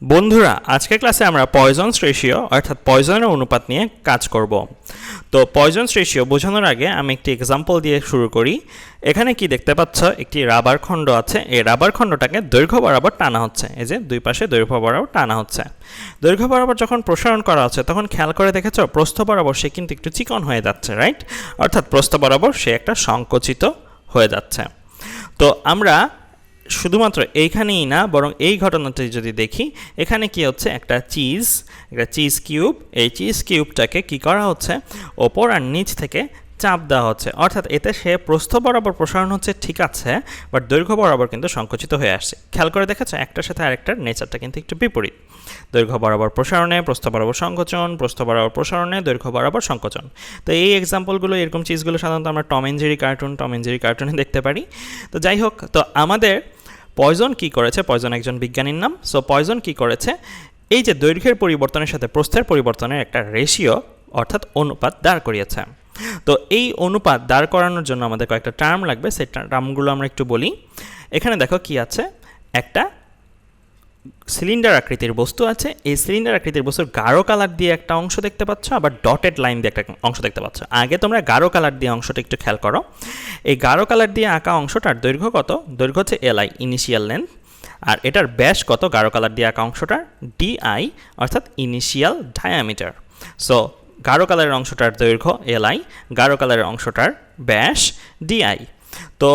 বন্ধুরা, আজকের ক্লাসে আমরা পয়জনস রেশিও অর্থাৎ পয়জনের অনুপাত নিয়ে কাজ করব। তো পয়জনস রেশিও বোঝানোর আগে আমি একটি এক্সাম্পল দিয়ে শুরু করি। এখানে কি দেখতে পাচ্ছ, একটি রাবার খণ্ড আছে। এই রাবার খণ্ডটাকে দৈর্ঘ্য বরাবর টানা হচ্ছে। এই যে দুই পাশে দৈর্ঘ্য বরাবর টানা হচ্ছে। দৈর্ঘ্য বরাবর যখন প্রসারণ করা হচ্ছে তখন খেয়াল করে দেখেছ প্রস্থ বরাবর সে কিন্তু একটু চিকন হয়ে যাচ্ছে, রাইট? অর্থাৎ প্রস্থ বরাবর সে একটা সংকুচিত হয়ে যাচ্ছে। তো আমরা শুধুমাত্র এইখানেই না, বরং এই ঘটনাটি যদি দেখি, এখানে কি হচ্ছে, একটা চিজ কিউব। এই চিজ কিউবটাকে কি করা হচ্ছে, ওপর আর নিচ থেকে চাপ দেওয়া হচ্ছে। অর্থাৎ এতে সে প্রস্থ বরাবর প্রসারণ হচ্ছে, ঠিক আছে, বাট দৈর্ঘ্য বরাবর কিন্তু সংকুচিত হয়ে আসছে। খেয়াল করে দেখেছো একটার সাথে আরেকটার নেচারটা কিন্তু একটু বিপরীত। দৈর্ঘ্য বরাবর প্রসারণে প্রস্থ বরাবর সংকোচন, প্রস্থ বরাবর প্রসারণে দৈর্ঘ্য বরাবর সংকোচন। তো এই এক্সাম্পলগুলো, এরকম চিজগুলো সাধারণত আমরা টম এন্ড জেরি কার্টুনে দেখতে পারি। তো যাই হোক, তো আমাদের পয়জন কি করেছে, পয়জন একজন বিজ্ঞানীর নাম। সো পয়জন কি করেছে, এই যে দৈর্ঘ্যের পরিবর্তনের সাথে প্রস্থের পরিবর্তনের একটা রেশিও অর্থাৎ অনুপাত দাঁড় করিয়েছে। তো এই অনুপাত দাঁড় করানোর জন্য আমাদের কয়েকটা টার্ম লাগবে, সেই টার্মগুলো আমরা একটু বলি। এখানে দেখো কি আছে, একটা সিলিন্ডার আকৃতির বস্তু আছে। এই সিলিন্ডার আকৃতির বস্তুর গাঢ় কালার দিয়ে একটা অংশ দেখতে পাচ্ছ, আবার ডটেড লাইন দিয়ে একটা অংশ দেখতে পাচ্ছ। আগে তোমরা গাঢ় কালার দিয়ে অংশটা একটু খেয়াল করো। এই গাঢ় কালার দিয়ে আঁকা অংশটার দৈর্ঘ্য কত? দৈর্ঘ্য হচ্ছে এলআই, ইনিশিয়াল লেন্থ। আর এটার ব্যাস কত? গাঢ় কালার দিয়ে আঁকা অংশটার ডিআই, অর্থাৎ ইনিশিয়াল ডায়ামিটার। সো গাঢ় কালারের অংশটার দৈর্ঘ্য এলআই, গাঢ় কালারের অংশটার ব্যাস ডিআই। তো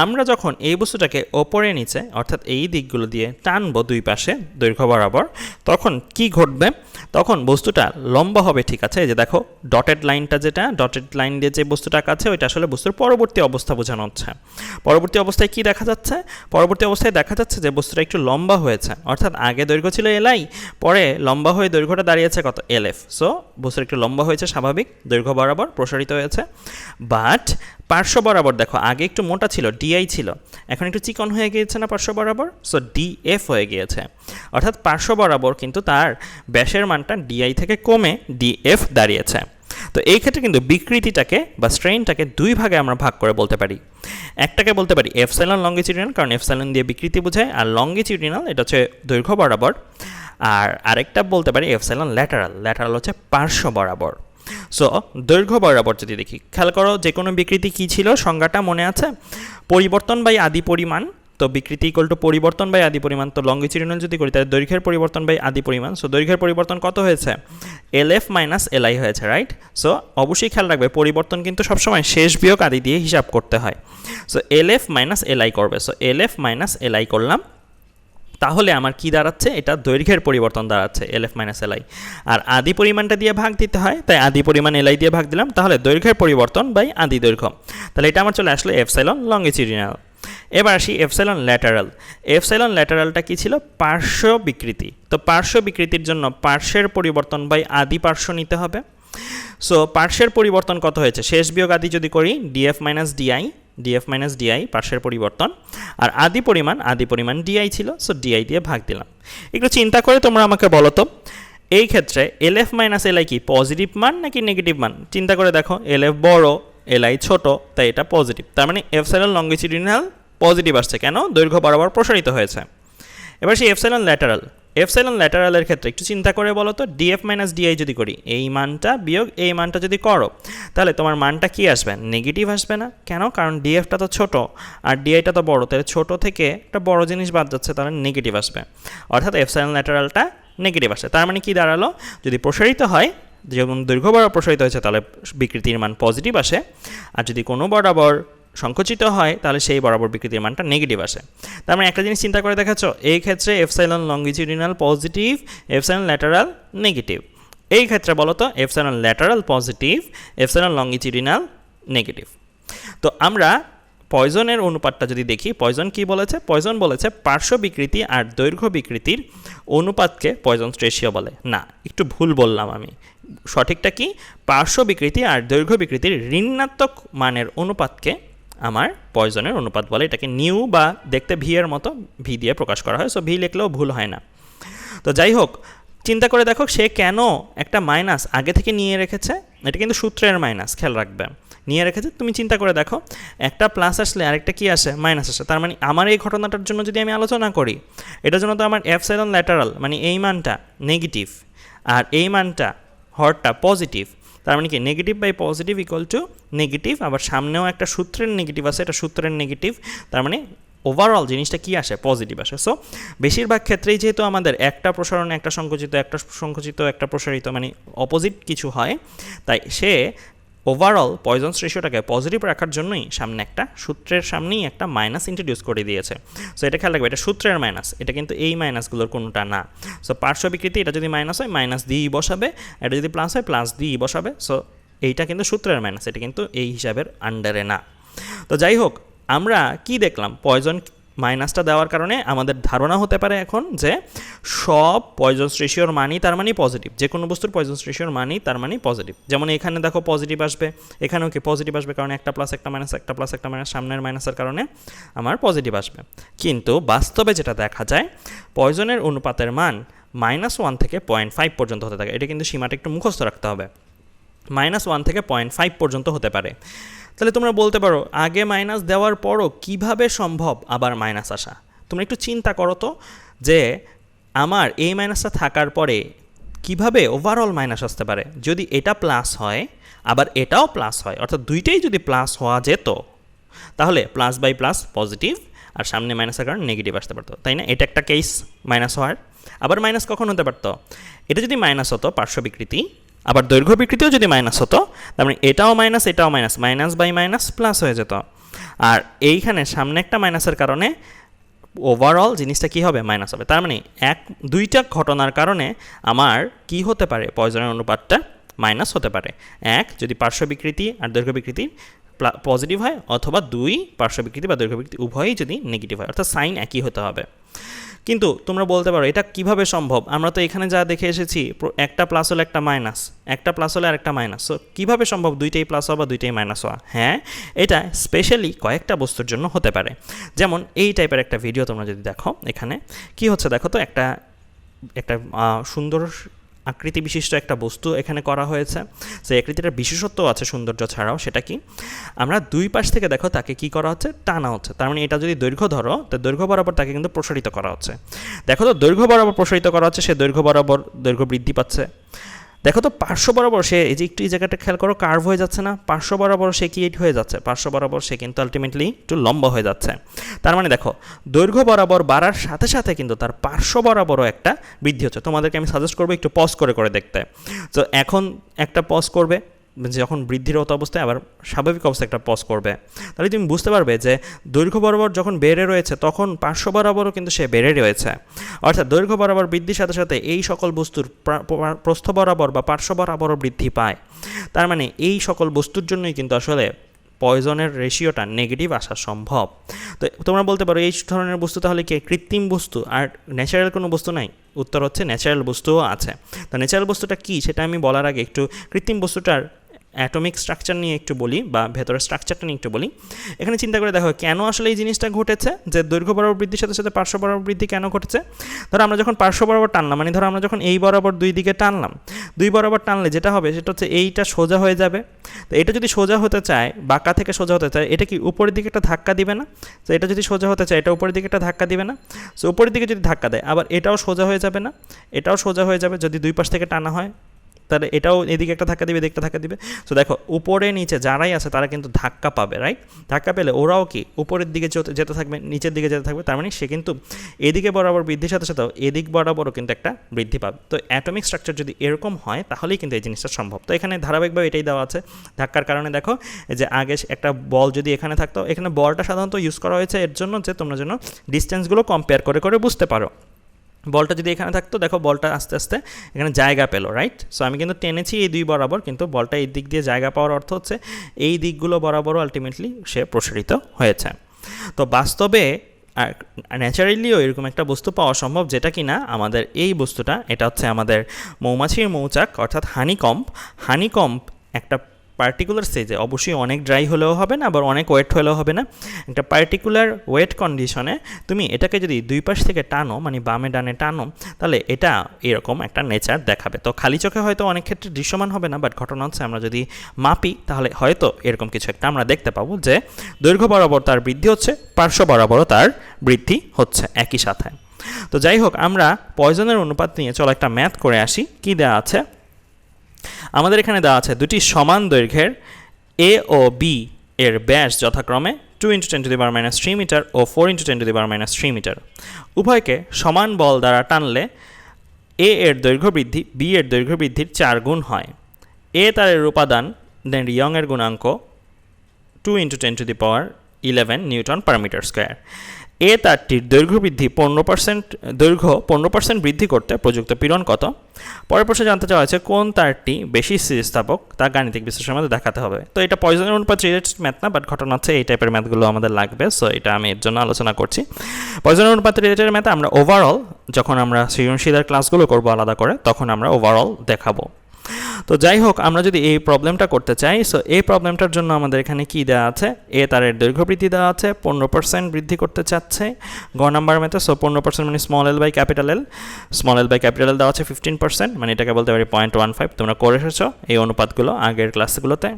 আমরা যখন এই বস্তুটাকে ওপরে নিচে অর্থাৎ এই দিকগুলো দিয়ে টানবো দুই পাশে দৈর্ঘ্য বরাবর, তখন কি ঘটবে? তখন বস্তুটা লম্বা হবে, ঠিক আছে। এই যে দেখো ডটেড লাইনটা, যেটা ডটেড লাইন দিয়ে যে বস্তুটা আছে ওইটা আসলে বস্তুর পরবর্তী অবস্থা বোঝানো হচ্ছে। পরবর্তী অবস্থায় কি দেখা যাচ্ছে? পরবর্তী অবস্থায় দেখা যাচ্ছে যে বস্তুটা একটু লম্বা হয়েছে। অর্থাৎ আগে দৈর্ঘ্য ছিল এলআই, পরে লম্বা হয়ে দৈর্ঘ্যটা দাঁড়িয়েছে কত? এলএফ। সো বস্তুটা একটু লম্বা হয়েছে, স্বাভাবিক, দৈর্ঘ্য বরাবর প্রসারিত হয়েছে। বাট পার্শ্ব বরাবর দেখো, আগে একটু মোটা ছিল, ডিআই ছিল, এখন একটু চিকন হয়ে গিয়েছে না পার্শ্ব বরাবর? সো ডিএফ হয়ে গিয়েছে। অর্থাৎ পার্শ্ব বরাবর কিন্তু তার ব্যাসের মানটা ডিআই থেকে কমে ডিএফ দাঁড়িয়েছে। তো এই ক্ষেত্রে কিন্তু বিকৃতিটাকে বা স্ট্রেইনটাকে দুই ভাগে আমরা ভাগ করে বলতে পারি। একটাকে বলতে পারি এফসাইলন লঙ্গিটিউডিনাল, কারণ এফসাইলন দিয়ে বিকৃতি বোঝায়, আর লঙ্গিটিউডিনাল এটা হচ্ছে দৈর্ঘ্য বরাবর। আর আরেকটা বলতে পারি এফসাইলন ল্যাটারাল হচ্ছে পার্শ্ব বরাবর। সো দৈর্ঘ্য বরাবর যদি দেখি, খেয়াল করো যে কোনো বিকৃতি কী ছিল, সংজ্ঞাটা মনে আছে? পরিবর্তন বাই আদি পরিমাণ। তো বিকৃতি ইকুয়াল টু পরিবর্তন বাই আদি পরিমাণ। তো লঙ্গিটিউডিনাল যদি করি তাহলে দৈর্ঘ্যের পরিবর্তন বাই আদি পরিমাণ। সো দৈর্ঘ্যের পরিবর্তন কত হয়েছে? এলএফ মাইনাস এলআই হয়েছে, রাইট? সো অবশ্যই খেয়াল রাখবে পরিবর্তন কিন্তু সবসময় শেষ বিয়োগ আদি দিয়ে হিসাব করতে হয়। সো এলএফ মাইনাস এলআই করবে। সো এলএফ মাইনাস এলআই করলাম, তাহলে আমার কি দাঁড়াচ্ছে? এটা দৈর্ঘ্যের পরিবর্তন দাঁড়াচ্ছে এলএফ মাইনাস এলআই। আর আদি পরিমাণটা দিয়ে ভাগ দিতে হয়, তাই আদি পরিমাণ এলআই দিয়ে ভাগ দিলাম, তাহলে দৈর্ঘ্যের পরিবর্তন বাই আদি দৈর্ঘ্য। তাহলে এটা আমার চলে আসলো এফসাইলন লঙ্গিটিউডিনাল। এবার আসি এফসাইলন ল্যাটারাল। এফসাইলন ল্যাটারালটা কি ছিল? পার্শ্ব বিকৃতি। তো পার্শ্ব বিকৃতির জন্য পার্শ্বের পরিবর্তন বাই আদি পার্শ্ব নিতে হবে। সো পার্শ্বের পরিবর্তন কত হয়েছে? শেষ বিয়োগ আদি যদি করি, ডিএফ মাইনাস ডিআই পার্শ্বের পরিবর্তন। আর আদি পরিমাণ ডিআই ছিল, সো ডিআই দিয়ে ভাগ দিলাম। একটু চিন্তা করে তোমরা আমাকে বলো তো, এই ক্ষেত্রে এলএফ মাইনাস এলআই কি পজিটিভ মান নাকি নেগেটিভ মান? চিন্তা করে দেখো, এলএফ বড়, এলআই ছোট, তাই এটা পজিটিভ। তার মানে এফসাইলন লঙ্গিটিউডিনাল পজিটিভ আসছে। কেন? দৈর্ঘ্য বরাবর প্রসারিত হয়েছে। এবার সেই এফসাইলন ল্যাটারালের ক্ষেত্রে একটু চিন্তা করে বলো তো, ডিএফ মাইনাস ডিআই যদি করি, এই মানটা বিয়োগ এই মানটা যদি করো, তাহলে তোমার মানটা কি আসবে? নেগেটিভ আসবে না? কেন? কারণ ডিএফটা তো ছোট আর ডিআইটা তো বড়, তাহলে ছোট থেকে একটা বড় জিনিস বাদ যাচ্ছে, তাহলে নেগেটিভ আসবে। অর্থাৎ এফসাইলন ল্যাটারালটা নেগেটিভ আসে। তার মানে কি দাঁড়ালো? যদি প্রসারিত হয়, যেমন দৈর্ঘ্য বরাবর প্রসারিত হয়েছে, তাহলে বিকৃতির মান পজিটিভ আসে। আর যদি কোনো বরাবর সংকুচিত হয়, তাহলে সেই বরাবর বিকৃতির মানটা নেগেটিভ আসে। তার মানে একটা জিনিস চিন্তা করে দেখাচ্ছ, এই ক্ষেত্রে epsilon longitudinal positive, epsilon lateral negative. এই ক্ষেত্রে বলো তো, epsilon lateral positive, epsilon longitudinal negative. তো আমরা পয়জনের অনুপাতটা যদি দেখি, পয়জন কি বলেছে? পয়জন বলেছে পার্শ্ব বিকৃতি আর দৈর্ঘ্য বিকৃতির অনুপাতকে পয়জনস রেশিও বলে। না, একটু ভুল বললাম আমি। সঠিকটা কি? পার্শ্ব বিকৃতি আর দৈর্ঘ্য বিকৃতির ঋণাত্মক মানের অনুপাতকে আমার পয়জনের অনুপাত বলে। এটাকে নিউ বা দেখতে ভি এর মতো ভি দিয়ে প্রকাশ করা হয়। সো ভি লিখলেও ভুল হয় না। তো যাই হোক, চিন্তা করে দেখো সে কেন একটা মাইনাস আগে থেকে নিয়ে রেখেছে। এটা কিন্তু সূত্রের মাইনাস, খেয়াল রাখবে। নিয়ে রেখেছে। তুমি চিন্তা করে দেখো, একটা প্লাস আসলে আরেকটা কি আসে, মাইনাস আসে। তার মানে আমার এই ঘটনাটার জন্য যদি আমি আলোচনা করি, এটার জন্য তো আমার এপসাইলন ল্যাটারাল মানে এই মানটা নেগেটিভ আর এই মানটা হরটা পজিটিভ। তার মানে কি negative by positive equal to negative, আবার সামনেও একটা সূত্রের নেগেটিভ আছে, এটা সূত্রের নেগেটিভ, তার মানে ওভারঅল জিনিসটা কি আসে, পজিটিভ আসে। সো বেশিরভাগ ক্ষেত্রেই যেহেতু আমাদের একটা প্রসারণ একটা সংকুচিত একটা প্রসারিত মানে অপোজিট কিছু হয়, তাই সে ওভারঅল পয়জনস রেশিওটাকে পজিটিভ রাখার জন্যই সামনে একটা সূত্রের সামনেই একটা মাইনাস ইন্ট্রোডিউস করে দিয়েছে। সো এটা খেয়াল রাখবে, এটা সূত্রের মাইনাস, এটা কিন্তু এই মাইনাসগুলোর কোনোটা না। সো পার্শ্ব বিকৃতি এটা যদি মাইনাস হয় মাইনাস দিয়েই বসাবে, এটা যদি প্লাস হয় প্লাস দিয়েই বসাবে। সো এইটা কিন্তু সূত্রের মাইনাস, এটা কিন্তু এই হিসাবের আন্ডারে না। তো যাই হোক, আমরা কি দেখলাম, পয়জন মাইনাসটা দেওয়ার কারণে আমাদের ধারণা হতে পারে এখন যে সব পয়জনস রেশিওর মানই তার মানে পজিটিভ, যে কোনো বস্তুর পয়জনস রেশিওর মানই তার মানে পজিটিভ। যেমন এখানে দেখো পজিটিভ আসবে, এখানেও কি পজিটিভ আসবে, কারণ একটা প্লাস একটা মাইনাস, একটা প্লাস একটা মাইনাস, সামনের মাইনাসের কারণে আমার পজিটিভ আসবে। কিন্তু বাস্তবে যেটা দেখা যায়, পয়জনের অনুপাতের মান -1 থেকে 0.5 পর্যন্ত হতে থাকে। এটা কিন্তু সীমাটা একটু মুখস্থ রাখতে হবে, -1 থেকে 0.5 পর্যন্ত হতে পারে। তাহলে তোমরা বলতে পারো, আগে মাইনাস দেওয়ার পরও কিভাবে সম্ভব আবার মাইনাস আসা? তোমরা একটু চিন্তা করো তো, যে আমার এই মাইনাসটা থাকার পরে কিভাবে ওভারঅল মাইনাস আসতে পারে। যদি এটা প্লাস হয় আবার এটাও প্লাস হয়, অর্থাৎ দুইটাই যদি প্লাস হওয়া যেত, তাহলে প্লাস বাই প্লাস পজিটিভ আর সামনে মাইনাসের কারণে নেগেটিভ আসতে পারতো, তাই না? এটা একটা কেস মাইনাস হওয়ার। আবার মাইনাস কখন হতে পারতো, এটা যদি মাইনাস হতো পার্শ্ব বিকৃতি, আবার দৈর্ঘ্য বিকৃতিও যদি মাইনাস হতো, তার মানে এটাও মাইনাস এটাও minus, minus by minus plus হয়ে যেত। আর এইখানে সামনে একটা মাইনাসের কারণে ওভারঅল জিনিসটা কি হবে, মাইনাস হবে। তার মানে দুইটা ঘটনার কারণে আমার কি হতে পারে, পয়জনের অনুপাতটা মাইনাস হতে পারে। এক, যদি পার্শ্ব বিকৃতি আর দৈর্ঘ্য বিকৃতি পজিটিভ হয়, অথবা দুই, পার্শ্ব বিকৃতি বা দৈর্ঘ্য বিকৃতি উভয়ই যদি নেগেটিভ হয়, অর্থাৎ সাইন একই হতে হবে। কিন্তু তোমরা বলতে পারো এটা কিভাবে সম্ভব, আমরা তো এখানে যা দেখে এসেছি একটা প্লাস হলে একটা মাইনাস, একটা প্লাস হলে আর একটা মাইনাস। সো কীভাবে সম্ভব দুইটাই প্লাস হওয়া বা দুইটাই মাইনাস হওয়া? হ্যাঁ, এটা স্পেশালি কয়েকটা বস্তুর জন্য হতে পারে। যেমন এই টাইপের একটা ভিডিও তোমরা যদি দেখো, এখানে কি হচ্ছে দেখো তো, একটা সুন্দর আকৃতি বিশিষ্ট একটা বস্তু এখানে করা হয়েছে। সেই আকৃতিটার বিশেষত্ব আছে সৌন্দর্য ছাড়াও, সেটা কি, আমরা দুই পাশ থেকে দেখো তাকে কি করা হচ্ছে, টানা হচ্ছে। তার মানে এটা যদি দৈর্ঘ্য ধরো, তো দৈর্ঘ্য বরাবর তাকে কিন্তু প্রসারিত করা হচ্ছে। দেখো তো দৈর্ঘ্য বরাবর প্রসারিত করা হচ্ছে, সে দৈর্ঘ্য বরাবর দৈর্ঘ্য বৃদ্ধি পাচ্ছে। দেখো তো পার্শ্ব বরাবর সে, এই যে একটু এই জায়গাটা খেয়াল করো, কার্ভ হয়ে যাচ্ছে না, পার্শ্ব বরাবর সে কি হয়ে যাচ্ছে, পার্শ্ব বরাবর সে কিন্তু আলটিমেটলি একটু লম্বা হয়ে যাচ্ছে। তার মানে দেখো দৈর্ঘ্য বরাবর বাড়ার সাথে সাথে কিন্তু তার পার্শ্ব বরাবরও একটা বৃদ্ধি হচ্ছে। তোমাদেরকে আমি সাজেস্ট করবো একটু পজ করে করে দেখতে। তো এখন একটা পজ করবে, যখন বৃদ্ধিরত অবস্থায়, আবার স্বাভাবিক অবস্থায় একটা পজ করবে, তাহলে তুমি বুঝতে পারবে যে দৈর্ঘ্য বরাবর যখন বেড়ে রয়েছে তখন পার্শ্ব বরাবরও কিন্তু সে বেড়ে রয়েছে। অর্থাৎ দৈর্ঘ্য বরাবর বৃদ্ধির সাথে সাথে এই সকল বস্তুর প্রস্থ বরাবর বা পার্শ্ব বরাবরও বৃদ্ধি পায়। তার মানে এই সকল বস্তুর জন্যই কিন্তু আসলে পয়জনের রেশিওটা নেগেটিভ আসা সম্ভব। তো তোমরা বলতে পারো এই ধরনের বস্তু তাহলে কি কৃত্রিম বস্তু আর ন্যাচারাল কোনো বস্তু নাই? উত্তর হচ্ছে ন্যাচারাল বস্তুও আছে। তো ন্যাচারাল বস্তুটা কী সেটা আমি বলার আগে একটু কৃত্রিম বস্তুটার অ্যাটমিক স্ট্রাকচার নিয়ে একটু বলি, বা ভেতরের স্ট্রাকচারটা নিয়ে একটু বলি। এখানে চিন্তা করে দেখো কেন আসলে এই জিনিসটা ঘটেছে, যে দৈর্ঘ্য বরাবর বৃদ্ধির সাথে সাথে পার্শ্ব বরাবর বৃদ্ধি কেন ঘটেছে। ধরো আমরা যখন পার্শ্ব বরাবর টানলাম, মানে ধরো আমরা যখন এই বরাবর দুই দিকে টানলাম, দুই বরাবর টানলে যেটা হবে সেটা হচ্ছে এইটা সোজা হয়ে যাবে। তো এটা যদি সোজা হতে চায়, বাঁকা থেকে সোজা হতে চায়, এটা কি উপরের দিকে একটা ধাক্কা দিবে না? তো এটা যদি সোজা হতে চায়, এটা উপরের দিকে একটা ধাক্কা দিবে না? সো উপরের দিকে যদি ধাক্কা দেয়, আবার এটাও সোজা হয়ে যাবে না? এটাও সোজা হয়ে যাবে যদি দুই পাশ থেকে টানা হয়, তাহলে এটাও এদিকে একটা ধাক্কা দিবে, এদিকে একটা ধাক্কা দিবে। সো দেখো উপরে নিচে যারাই আছে তারা কিন্তু ধাক্কা পাবে, রাইট? ধাক্কা পেলে ওরাও কি উপরের দিকে যেতে থাকবে, নিচের দিকে যেতে থাকবে। তার মানে সে কিন্তু এদিকে বরাবর বৃদ্ধির সাথে সাথেও এদিক বরাবরও কিন্তু একটা বৃদ্ধি পাবে। তো অ্যাটমিক স্ট্রাকচার যদি এরকম হয় তাহলেই কিন্তু এই জিনিসটা সম্ভব। তো এখানে ধারাবাহিকভাবে এটাই দেওয়া আছে। ধাক্কার কারণে দেখো যে আগে একটা বল যদি এখানে থাকতো, এখানে বলটা সাধারণত ইউজ করা হয়েছে এর জন্য যে তোমরা যেন ডিস্টেন্সগুলো কম্পেয়ার করে করে বুঝতে পারো। বলটা যদি এখানে থাকতো, দেখো বলটা আস্তে আস্তে এখানে জায়গা পেলো, রাইট? সো আমি কিন্তু টেনেছি এই দুই বরাবর, কিন্তু বলটা এই দিক দিয়ে জায়গা পাওয়ার অর্থ হচ্ছে এই দিকগুলো বরাবরও আলটিমেটলি সে প্রসারিত হয়েছে। তো বাস্তবে ন্যাচারালিও এরকম একটা বস্তু পাওয়া সম্ভব, যেটা কি না আমাদের এই বস্তুটা, এটা হচ্ছে আমাদের মৌমাছির মৌচাক অর্থাৎ হানিকম্ব একটা পার্টিকুলার স্টেজে, অবশ্যই অনেক ড্রাই হলেও হবে না, আবার অনেক ওয়েট হলেও হবে না, একটা পার্টিকুলার ওয়েট কন্ডিশনে তুমি এটাকে যদি দুই পাশ থেকে টানো, মানে বামে ডানে টানো, তাহলে এটা এরকম একটা নেচার দেখাবে। তো খালি চোখে হয়তো অনেক ক্ষেত্রে দৃশ্যমান হবে না, বাট ঘটনা হচ্ছে আমরা যদি মাপি তাহলে হয়তো এরকম কিছু একটা আমরা দেখতে পাবো যে দৈর্ঘ্য বরাবর তার বৃদ্ধি হচ্ছে, পার্শ্ব বরাবরও তার বৃদ্ধি হচ্ছে একই সাথে। তো যাই হোক, আমরা পয়জনের অনুপাত নিয়ে চলো একটা ম্যাথ করে আসি। কি দেওয়া আছে আমাদের এখানে? দেওয়া আছে দুটি সমান দৈর্ঘ্যের এ ও বি এর ব্যাস যথাক্রমে 2 × 10⁻³ মিটার ও 4 × 10⁻³ মিটার। উভয়কে সমান বল দ্বারা টানলে এ এর দৈর্ঘ্য বৃদ্ধি বি এর দৈর্ঘ্য বৃদ্ধির 4 গুণ হয়। এ তারের উপাদান ইয়ং এর গুণাঙ্ক 2 × 10⁻11 নিউটন পার মিটার স্কোয়ার। এ তারটির দৈর্ঘ্য বৃদ্ধি 15% বৃদ্ধি করতে প্রযুক্ত পীড়ন কত? পরের প্রশ্নে জানতে চাওয়া হয়েছে কোন তারটি বেশি স্থিতিস্থাপক তা গাণিতিক বিশ্লেষণের মধ্যে দেখাতে হবে। তো এটা পয়জনের অনুপাত রিলেটেড ম্যাথ না, বাট ঘটনা হচ্ছে এই টাইপের ম্যাথগুলো আমাদের লাগবে, সো এটা আমি এর জন্য আলোচনা করছি। পয়জনের অনুপাত রিলেটেড ম্যাথ আমরা ওভারঅল যখন আমরা সৃজনশীলের ক্লাসগুলো করবো আলাদা করে, তখন আমরা ওভারঅল দেখাবো। তো যাই হোক, আমরা যদি এই প্রবলেমটা করতে চাই, সো এই প্রবলেমটার জন্য আমাদের এখানে কি দেওয়া আছে? এ তারের দৈর্ঘ্য বৃদ্ধি দেওয়া আছে, 15% বৃদ্ধি করতে চাচ্ছে গ নাম্বার মেথড। সো 15% মানে small l by capital L, small l by capital L দেওয়া আছে 15%, মানে এটাকে বলতে পারি 0.15। তোমরা করে এসেছো এই অনুপাতগুলো আগের ক্লাসগুলোতে।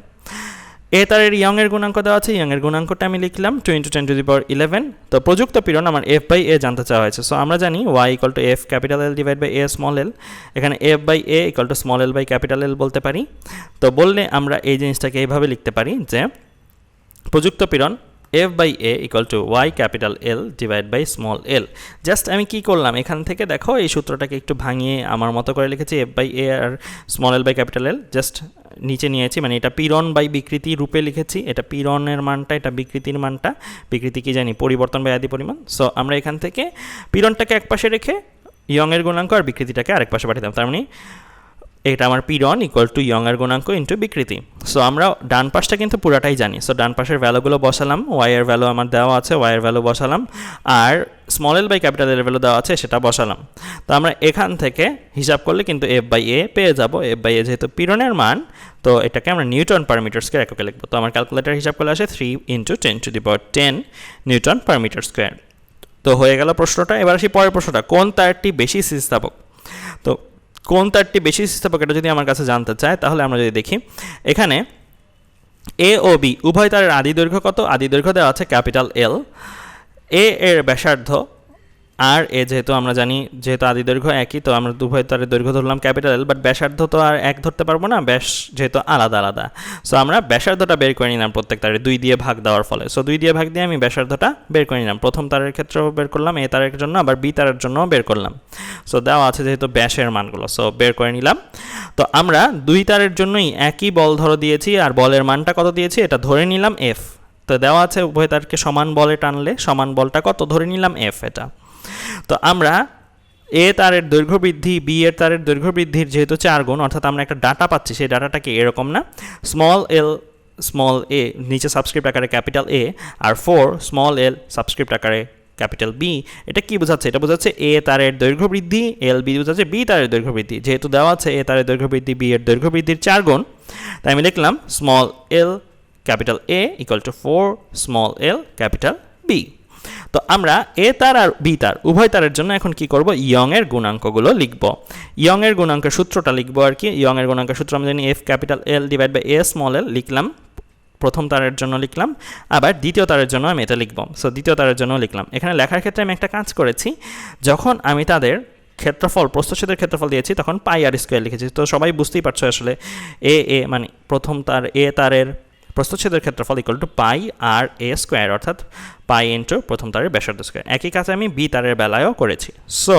এ তারের ইয়ং এর গুণাঙ্ক দেওয়া আছে, ইয়ং এর গুণাঙ্কটা আমি লিখলাম 2 × 10⁻11। তো প্রযুক্ত পীড়ন আমার এফ বাই এ জানতে চাওয়া হয়েছে। সো আমরা জানি y = f capital L divide by a small l, এখানে f by a = small l by capital L বলতে পারি। তো বললে আমরা এই জিনিসটাকে এইভাবে লিখতে পারি যে প্রযুক্ত পীড়ন f by a = y capital L divide by small l. Just আমি কি করলাম এখান থেকে, দেখো এই সূত্রটাকে একটু ভাঙিয়ে আমার মতো করে লিখেছি, f বাই a আর small l by capital L just নিচে নিয়েছি, মানে এটা পীড়ন বাই বিকৃতি রূপে লিখেছি। এটা পীড়নের মানটা, এটা বিকৃতির মানটা। বিকৃতি কি জানি? পরিবর্তন বাই আদি পরিমাণ। সো আমরা এখান থেকে পীড়নটাকে এক পাশে রেখে ইয়ং এর গুণাঙ্ক আর বিকৃতিটাকে আরেক পাশে পাঠাতাম, তার মানে এটা আমার পীড়ন = ইয়ং এর গুণাঙ্ক ইন্টু বিকৃতি। সো আমরা ডান পাশটা কিন্তু পুরাটাই জানি। সো ডান পাশের ভ্যালুগুলো বসালাম, ওয়াই এর ভ্যালু আমার দেওয়া আছে, ওয়াই এর ভ্যালু বসালাম, আর স্মল এল বাই ক্যাপিটাল এর ভ্যালু দেওয়া আছে সেটা বসালাম। তো আমরা এখান থেকে হিসাব করলে কিন্তু এফ বাই এ পেয়ে যাব। এফ বাই এ যেহেতু পীড়নের মান, তো এটাকে আমরা নিউটন পার মিটার স্কোয়ার এককে লিখবো। তো আমার ক্যালকুলেটার হিসাব করলে আসে 3 × 10⁻10 নিউটন পার মিটার স্কোয়ার। তো হয়ে গেল প্রশ্নটা। এবার আসি পরের প্রশ্নটা, কোন তারটি বেশি স্থিতিস্থাপক? তো কোন তারটি বেশি স্থিতিস্থাপক এটা যদি আমার কাছে জানতে চায়, তাহলে আমরা যদি দেখি এখানে এ ও বি উভয় তারের আদি দৈর্ঘ্য কত? আদি দৈর্ঘ্য দেওয়া আছে ক্যাপিটাল এল। এ এর ব্যাসার্ধ আর এ যেহেতু আমরা জানি যেহেতু আদি দৈর্ঘ্য একই, তো আমরা উভয় তারের দৈর্ঘ্য ধরলাম ক্যাপিটাল এল, বাট ব্যাসার্ধ তো আর এক ধরতে পারবো না, ব্যাস যেহেতু আলাদা আলাদা। সো আমরা ব্যাসার্ধটা বের করে নিলাম প্রত্যেক তারে 2 দিয়ে ভাগ দেওয়ার ফলে। সো 2 দিয়ে ভাগ দিয়ে আমি ব্যাসার্ধটা বের করে নিলাম। প্রথম তারের ক্ষেত্রেও বের করলাম, এ তারের জন্য, আবার বি তারের জন্য বের করলাম। সো দেওয়া আছে যেহেতু ব্যাসের মানগুলো, সো বের করে নিলাম। তো আমরা 2 তারের জন্যই একই বল ধরো দিয়েছি, আর বলের মানটা কত দিয়েছি এটা ধরে নিলাম এফ। তো দেওয়া আছে উভয় তারকে সমান বলে টানলে সমান বলটা কত ধরে নিলাম এফ। এটা তো আমরা এ তারের দৈর্ঘ্য বৃদ্ধি বি এর তারের দৈর্ঘ্য বৃদ্ধির যেহেতু 4 গুণ, অর্থাৎ আমরা একটা ডাটা পাচ্ছি, সেই ডাটাটাকে এরকম না, স্মল এল স্মল এ নিচে সাবস্ক্রিপ্ট আকারে ক্যাপিটাল এ, আর 4 স্মল এল সাবস্ক্রিপ্ট আকারে ক্যাপিটাল বি। এটা কি বোঝাচ্ছে? এটা বোঝাচ্ছে এ তারের দৈর্ঘ্য বৃদ্ধি, এল বি বোঝাচ্ছে বি তারের দৈর্ঘ্য বৃদ্ধি। যেহেতু দেওয়া আছে এ তারের দৈর্ঘ্য বৃদ্ধি বি এর দৈর্ঘ্য বৃদ্ধির 4 গুণ, তাই আমি লিখলাম small l capital A = 4 small l capital B. তো আমরা এ তার আর বি তার উভয় তারের জন্য এখন কি করব? ইয়ং এর গুণাঙ্কগুলো লিখব। ইয়ং এর গুণাঙ্কের সূত্রটা লিখবো আর কি। ইয়ং এর গুণাঙ্কের সূত্র আমরা জানি F capital L divide by A small l লিখলাম, প্রথম তারের জন্য লিখলাম, আবার দ্বিতীয় তারের জন্য আমি এটা লিখব। সো দ্বিতীয় তারের জন্য লিখলাম। এখানে লেখার ক্ষেত্রে আমি একটা কাজ করেছি, যখন আমি তাদের ক্ষেত্রফল প্রস্থচ্ছেদের ক্ষেত্রফল দিয়েছি তখন পাই আর স্কোয়ার লিখেছি। তো সবাই বুঝতেই পারছো আসলে এ মানে প্রথম তার এ তারের প্রস্থচ্ছেদের ক্ষেত্রফল = পাই আর এ স্কোয়ার, অর্থাৎ পাই ইন্টু প্রথম তারের ব্যাসার্ধ স্কোয়ার। একই কাজ আমি বি তারের বেলায়ও করেছি। সো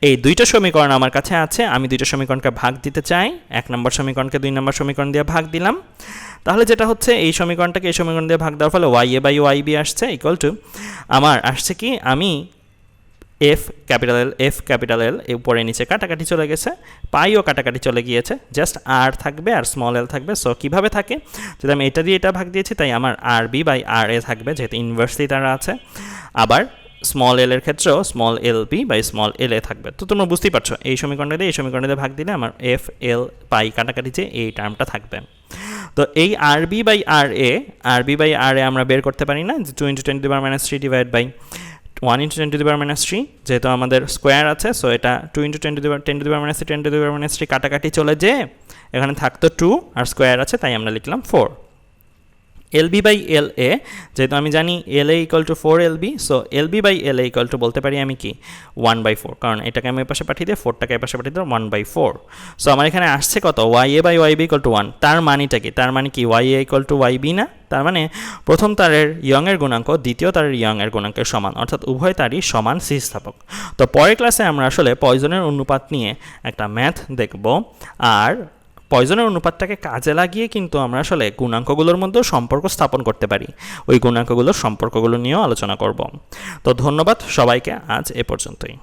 এই দুইটা সমীকরণ আমার কাছে আছে, আমি দুইটা সমীকরণকে ভাগ দিতে চাই। 1 নম্বর সমীকরণকে 2 নম্বর সমীকরণ দিয়ে ভাগ দিলাম। তাহলে যেটা হচ্ছে এই সমীকরণটাকে এই সমীকরণ দিয়ে ভাগ দেওয়ার ফলে Y A by Y B আসছে আমার আসছে কি, আমি এফ ক্যাপিটাল এল উপরে নিচে কাটাকাটি চলে গেছে, পাইও কাটাকাটি চলে গিয়েছে, জাস্ট আর থাকবে আর স্মল এল থাকবে। সো কীভাবে থাকে? যদি আমি এটা দিয়ে এটা ভাগ দিয়েছি, তাই আমার আর বি বাই আর এ থাকবে, যেহেতু ইনভার্সলি তারা আছে। আবার স্মল এল এর ক্ষেত্রেও small L B by small L A থাকবে। তো তোমরা বুঝতেই পারছো এই সমীকরণটা দিয়ে ভাগ দিলে আমার এফ এল পাই কাটাকাটি যে এই টার্মটা থাকবে। তো তো এই আরবি বাই আর এ আমরা বের করতে পারি না, যে 2 × 10⁻³ ডিভাইড বাই 1 × 10⁻³, যেহেতু আমাদের স্কোয়ার আছে, সো এটা 2 × 10⁻³ কাটাকাটি চলে যেয়ে এখানে থাকতো 2 আর স্কোয়ার আছে, তাই আমরা লিখলাম 4। LB/LA, যেহেতু আমি জানি LA = 4LB, সো LB/LA বলতে পারি আমি কি 1/4, কারণ এটাকে আমি পাশে পাঠিয়ে দিয়ে 4টাকে পাশে পাঠিয়ে দিই 1/4। সো আমার এখানে আসছে কত, YA/YB = 1। তার মানেটা কি, তার মানে কি YA = YB না? তার মানে প্রথম তারের ইয়ংয়ের গুণাঙ্ক দ্বিতীয় তারের ইয়ংয়ের গুণাঙ্কের সমান, অর্থাৎ উভয় তারই সমান স্থিতিস্থাপক। তো পরের ক্লাসে আমরা আসলে পয়জনের অনুপাত নিয়ে একটা ম্যাথ দেখব, আর পয়জনের অনুপাতটাকে কাজে লাগিয়ে কিন্তু আমরা আসলে গুণাঙ্কগুলোর মধ্যেও সম্পর্ক স্থাপন করতে পারি। ওই গুণাঙ্কগুলোর সম্পর্কগুলো নিয়েও আলোচনা করব। তো ধন্যবাদ সবাইকে, আজ এ পর্যন্তই।